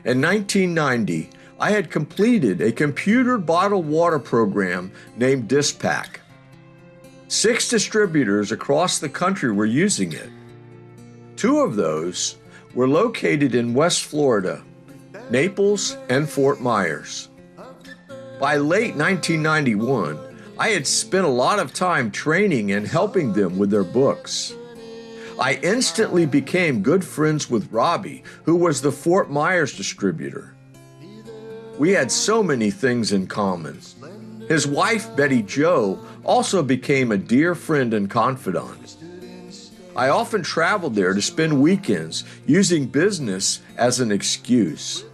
In 1990, I had completed a computer bottled water program named Dispack. 6 distributors across the country were using it. 2 of those were located in West Florida, Naples and Fort Myers. By late 1991, I had spent a lot of time training and helping them with their books. I instantly became good friends with Robbie, who was the Fort Myers distributor. We had so many things in common. His wife, Betty Jo, also became a dear friend and confidant. I often traveled there to spend weekends using business as an excuse.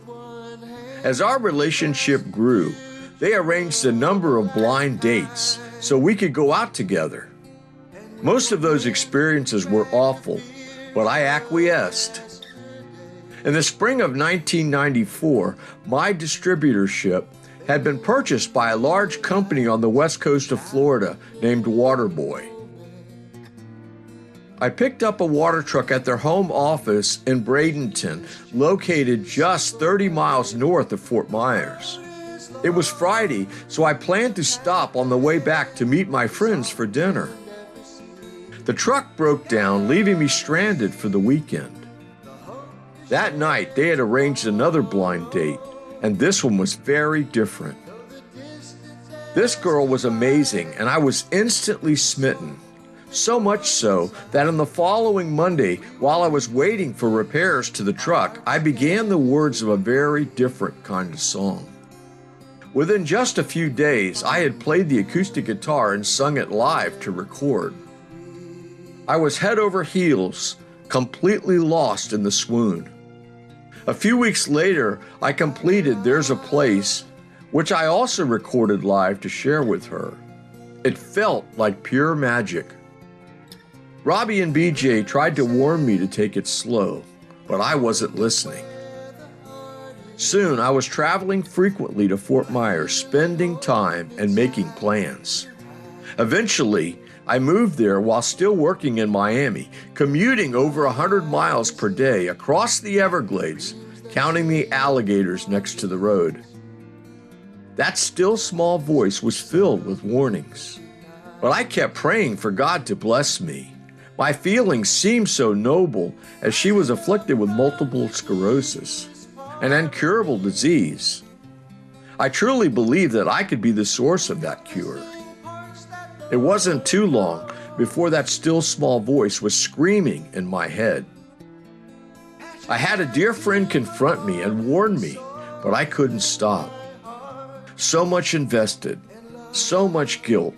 As our relationship grew, they arranged a number of blind dates so we could go out together. Most of those experiences were awful, but I acquiesced. In the spring of 1994, my distributorship had been purchased by a large company on the west coast of Florida named Waterboy. I picked up a water truck at their home office in Bradenton, located just 30 miles north of Fort Myers. It was Friday, so I planned to stop on the way back to meet my friends for dinner. The truck broke down, leaving me stranded for the weekend. That night, they had arranged another blind date, and this one was very different. This girl was amazing, and I was instantly smitten. So much so that on the following Monday, while I was waiting for repairs to the truck, I began the words of a very different kind of song. Within just a few days, I had played the acoustic guitar and sung it live to record. I was head over heels, completely lost in the swoon. A few weeks later, I completed There's a Place, which I also recorded live to share with her. It felt like pure magic. Robbie and BJ tried to warn me to take it slow, but I wasn't listening. Soon, I was traveling frequently to Fort Myers, spending time and making plans. Eventually, I moved there while still working in Miami, commuting over 100 miles per day across the Everglades, counting the alligators next to the road. That still small voice was filled with warnings, but I kept praying for God to bless me. My feelings seemed so noble as she was afflicted with multiple sclerosis, an incurable disease. I truly believed that I could be the source of that cure. It wasn't too long before that still small voice was screaming in my head. I had a dear friend confront me and warn me, but I couldn't stop. So much invested, so much guilt,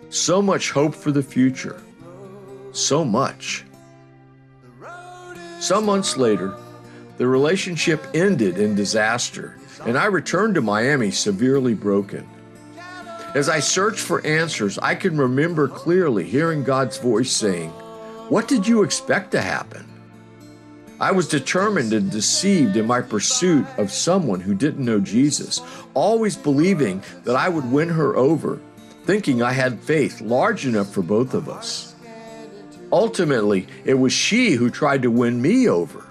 so much hope for the future. So much. Some months later, the relationship ended in disaster, and I returned to Miami severely broken. As I searched for answers, I can remember clearly hearing God's voice saying, "What did you expect to happen?" I was determined and deceived in my pursuit of someone who didn't know Jesus, always believing that I would win her over, thinking I had faith large enough for both of us. Ultimately, it was she who tried to win me over.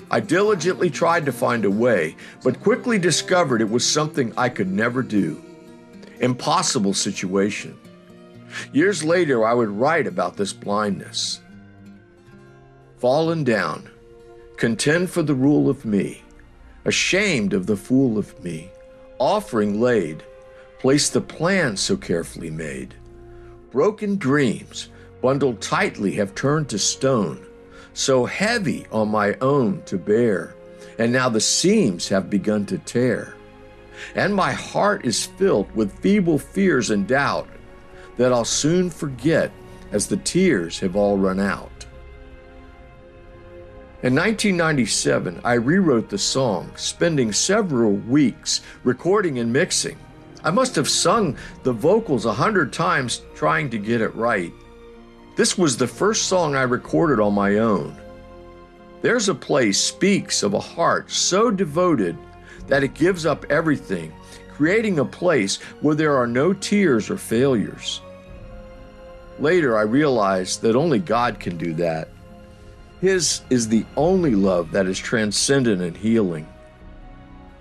I diligently tried to find a way, but quickly discovered it was something I could never do. Impossible situation. Years later, I would write about this blindness. Fallen down, contend for the rule of me, ashamed of the fool of me, offering laid, place the plan so carefully made. Broken dreams, bundled tightly, have turned to stone, so heavy on my own to bear, and now the seams have begun to tear. And my heart is filled with feeble fears and doubt that I'll soon forget as the tears have all run out. In 1997, I rewrote the song, spending several weeks recording and mixing. I must have sung the vocals 100 times trying to get it right. This was the first song I recorded on my own. There's a Place speaks of a heart so devoted that it gives up everything, creating a place where there are no tears or failures. Later, I realized that only God can do that. His is the only love that is transcendent and healing.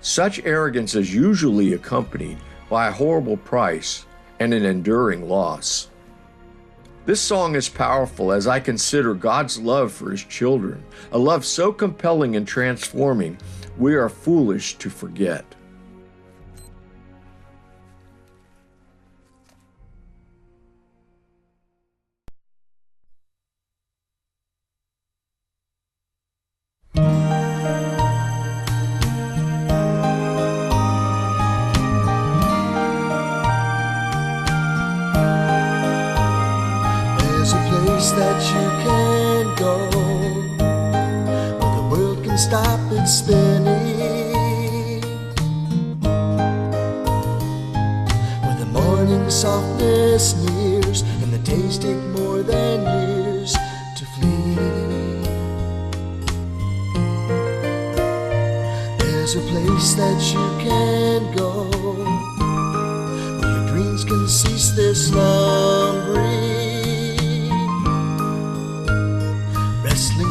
Such arrogance is usually accompanied by a horrible price and an enduring loss. This song is powerful as I consider God's love for His children, a love so compelling and transforming, we are foolish to forget. That you can go where the world can stop its spinning, where the morning softness nears and the days take more than years to flee. There's a place that you can go where your dreams can cease their slumbering,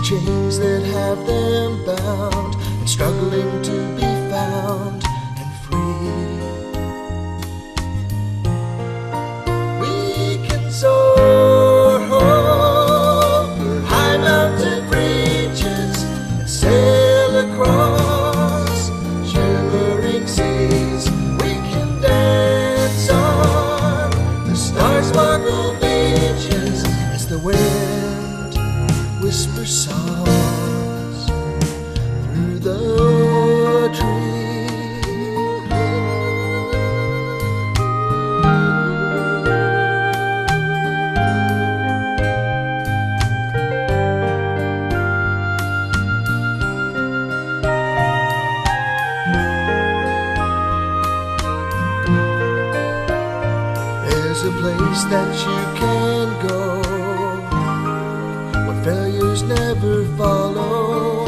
chains that have them bound and struggling to be found and free. We can soar over high mountain ranges and sail across shimmering seas. We can dance on the star-sparkled beaches as the wind whisper songs through the trees. There's a place that you can go, failures never follow,